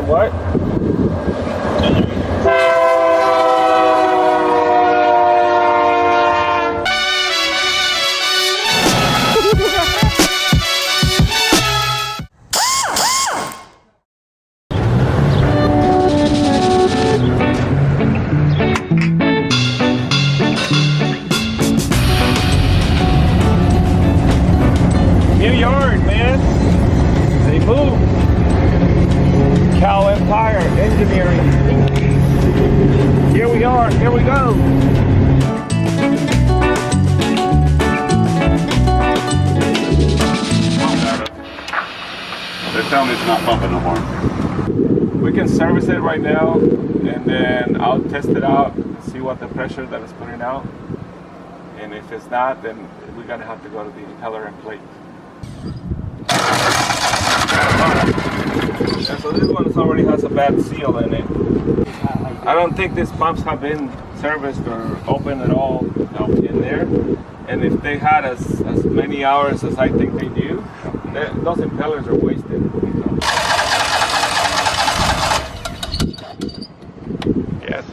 what? New yard, man. They moved. Impeller engineering. Here we are. Here we go. They're telling me it's not pumping no more. We can service it right now, and then I'll test it out and see what the pressure that it's putting out. And if it's not, then we're gonna have to go to the impeller and plate. And so this one already has a bad seal in it. I don't think these pumps have been serviced or opened at all in there. And if they had as many hours as I think they do, those impellers are wasted. Yes.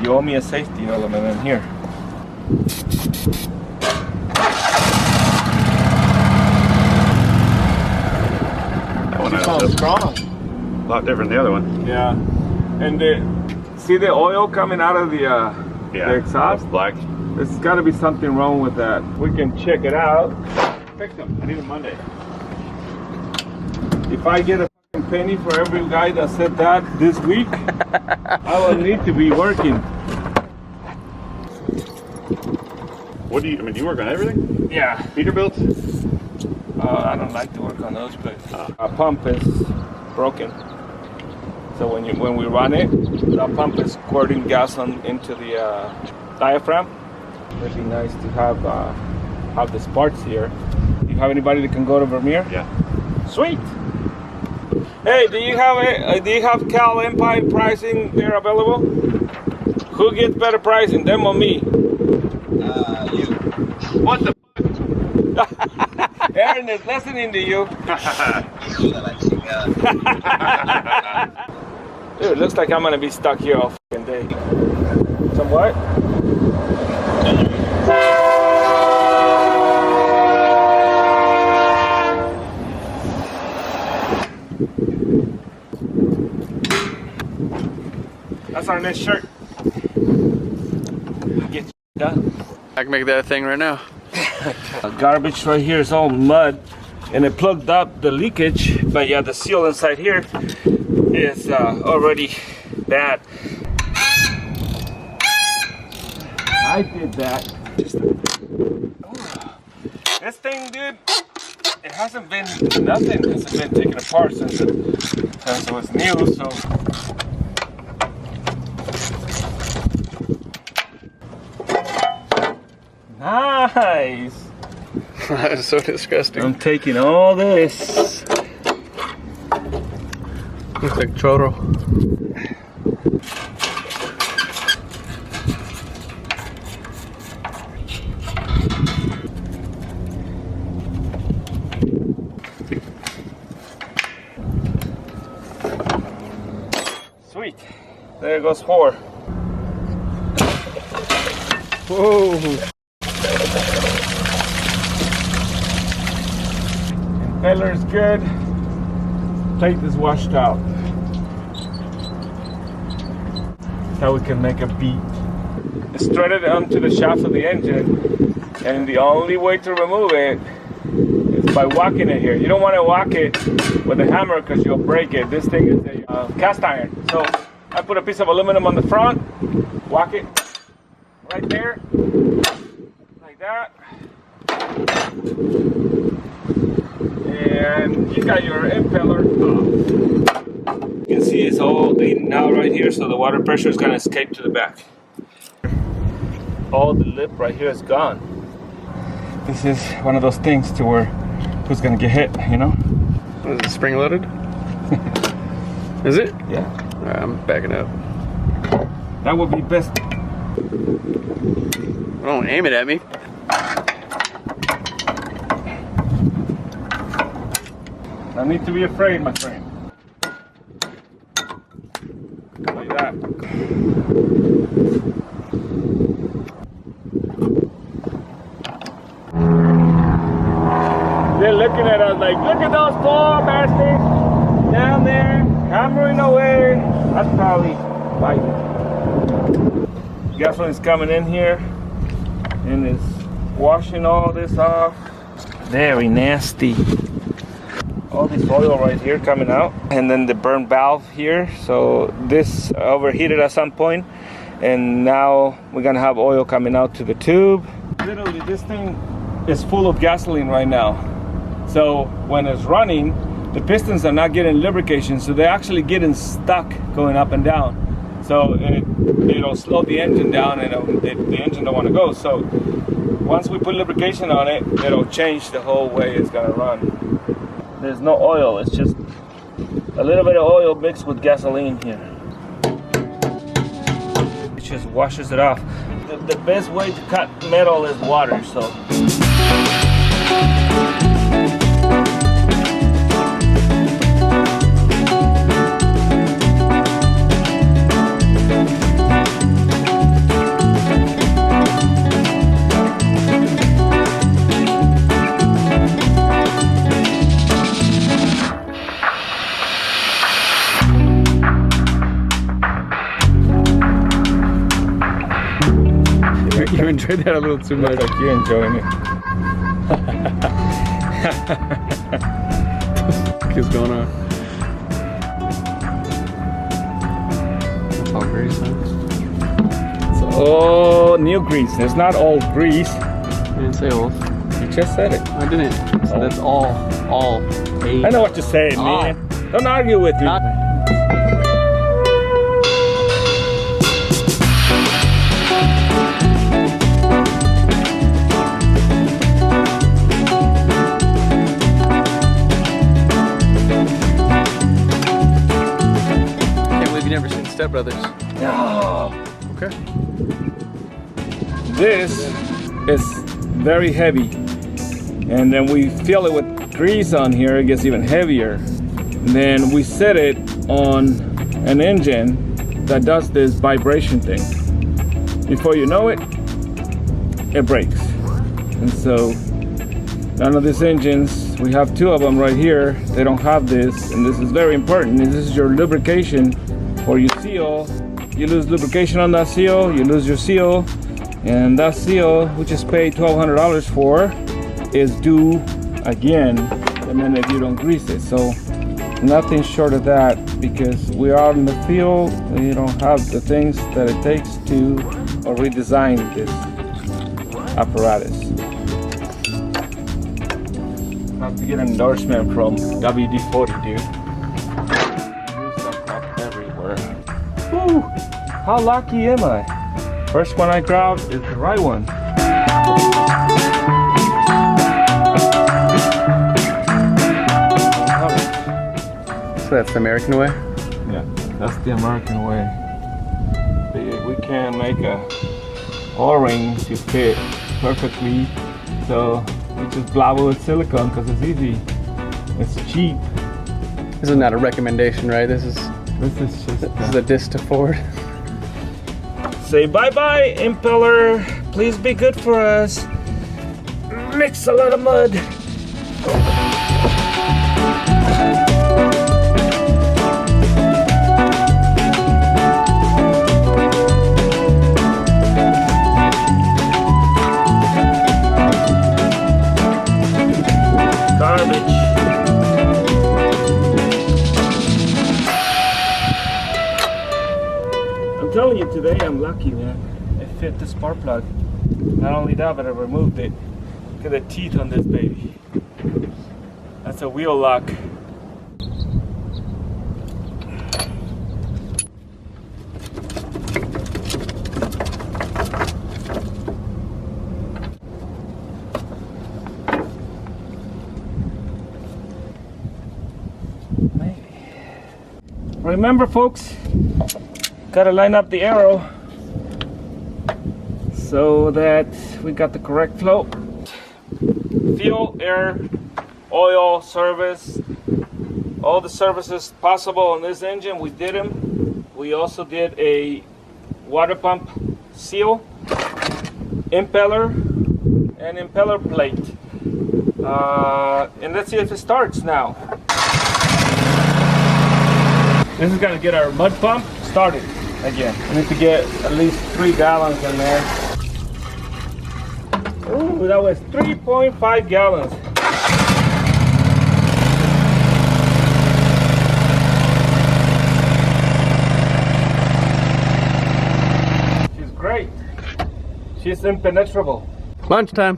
You owe me a safety element in here. Sounds strong. A lot different than the other one. Yeah. And see the oil coming out of the exhaust? That's black. There's got to be something wrong with that. We can check it out. Fix them. I need them Monday. If I get a fucking penny for every guy that said that this week, I will need to be working. What do you do you work on everything? Yeah. Peterbilts? I don't like to work on those, but our pump is broken. So when we run it, the pump is squirting gas into the diaphragm. It'd be nice to have the parts here. Do you have anybody that can go to Vermeer? Yeah. Sweet. Hey, do you have Cal Empire pricing there available? Who gets better pricing, them or me? You. What the? Aaron is listening to you. Dude, looks like I'm gonna be stuck here all fucking day. Some what? That's our next shirt. Get done. I can make that a thing right now. Garbage right here is all mud, and it plugged up the leakage, but yeah, the seal inside here is already bad. I did that. This thing, dude, it hasn't been nothing. It hasn't been taken apart since it was new. So nice. That is so disgusting. I'm taking all this. Looks like choro. Sweet. There goes 4. Whoa. Impeller is good. Plate is washed out. Now we can make a beat. It's threaded onto the shaft of the engine, and the only way to remove it is by whacking it here. You don't want to whack it with a hammer because you'll break it. This thing is a cast iron. So I put a piece of aluminum on the front, whack it right there, like that. And you got your impeller. You can see it's all leading out right here, so the water pressure is going to escape to the back. All the lip right here is gone. This is one of those things to where who's going to get hit, you know? Is it spring loaded? Is it? Yeah. Alright, I'm backing up. That would be best. Don't aim it at me. No need to be afraid, my friend. Like that. They're looking at us like, look at those poor bastards down there, hammering away. That's probably fighting. Gasoline's coming in here and is washing all this off. Very nasty. All this oil right here coming out, and then the burn valve here. So this overheated at some point, and now we're gonna have oil coming out to the tube. Literally, this thing is full of gasoline right now. So when it's running, the pistons are not getting lubrication, so they're actually getting stuck going up and down. So it'll slow the engine down, and the engine don't want to go. So once we put lubrication on it, it'll change the whole way it's gonna run. There's no oil, it's just a little bit of oil mixed with gasoline here. It just washes it off. The best way to cut metal is water, so. You enjoyed that a little too much. Like you're enjoying it. What's going on? It's all grease, huh? It's all new grease. It's not old grease. You didn't say old. You just said it. I didn't. So that's all. I know what you're saying, man. Don't argue with me. Never seen Step Brothers. No. Okay. This is very heavy, and then we fill it with grease on here. It gets even heavier. And then we set it on an engine that does this vibration thing. Before you know it, it breaks. And so none of these engines, we have two of them right here, they don't have this, and this is very important. And this is your lubrication for your seal. You lose lubrication on that seal, you lose your seal, and that seal, we just paid $1,200 for, is due again the minute you don't grease it. So nothing short of that, because we are in the field, we don't have the things that it takes to redesign this apparatus. Have to get an endorsement from WD-40, dude. Whew, how lucky am I? First one I grabbed is the right one. So that's the American way? Yeah, that's the American way. We can make a O-ring to fit perfectly, so we just blob it with silicone because it's easy. It's cheap. This is not a recommendation, right? This is a disc to Ford. Say bye-bye, Impeller. Please be good for us. Mix a lot of mud. Garbage. I'm telling you, today I'm lucky, man. I fit the spark plug. Not only that, but I removed it. Look at the teeth on this baby. That's a wheel lock. Remember, folks, gotta line up the arrow so that we got the correct flow. Fuel, air, oil, service, all the services possible on this engine. We did them. We also did a water pump seal, impeller, and impeller plate. And let's see if it starts now. This is gonna get our mud pump started again. We need to get at least 3 gallons in there. Ooh, that was 3.5 gallons. She's great. She's impenetrable. Lunchtime.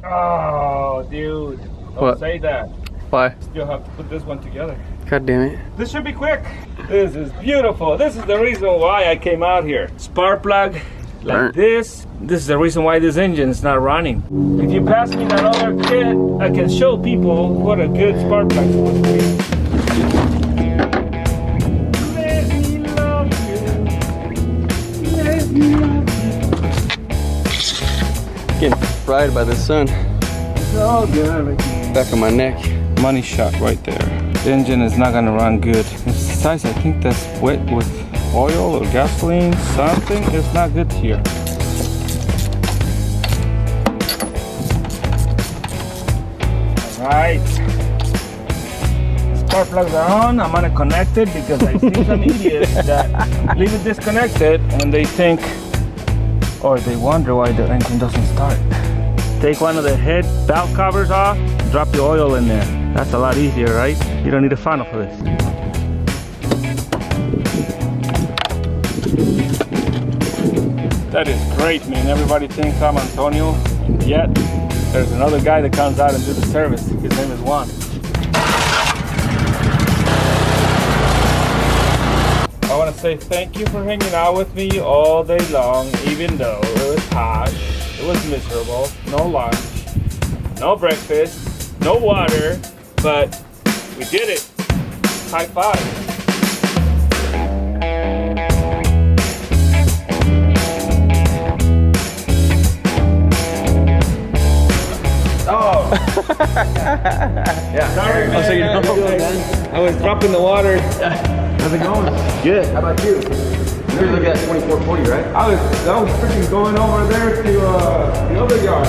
Oh, dude. Don't What? say that. Why? Still have to put this one together. God damn it. This should be quick. This is beautiful. This is the reason why I came out here. Spark plug like Burnt. this. This is the reason why this engine is not running. If you pass me that other kit, I can show people what a good spark plug is supposed to be. Let me love you. Let me love you. Getting fried by the sun. So good. Back of my neck. Money shot right there. The engine is not gonna run good. Besides, I think that's wet with oil or gasoline, something. It's not good here. All right. Spark plugs are on. I'm gonna connect it because I've seen some idiots that leave it disconnected and they think, or they wonder why the engine doesn't start. Take one of the head valve covers off, drop the oil in there. That's a lot easier, right? You don't need a funnel for this. That is great, man. Everybody thinks I'm Antonio, and yet there's another guy that comes out and does the service. His name is Juan. I want to say thank you for hanging out with me all day long, even though it was hot, it was miserable, no lunch, no breakfast, no water, but we did it. High five. Oh. Yeah. Sorry, man. Oh, so you know. I was dropping the water. How's it going? Good. How about you? You're looking at 2440, right? I was freaking going over there to the other yard.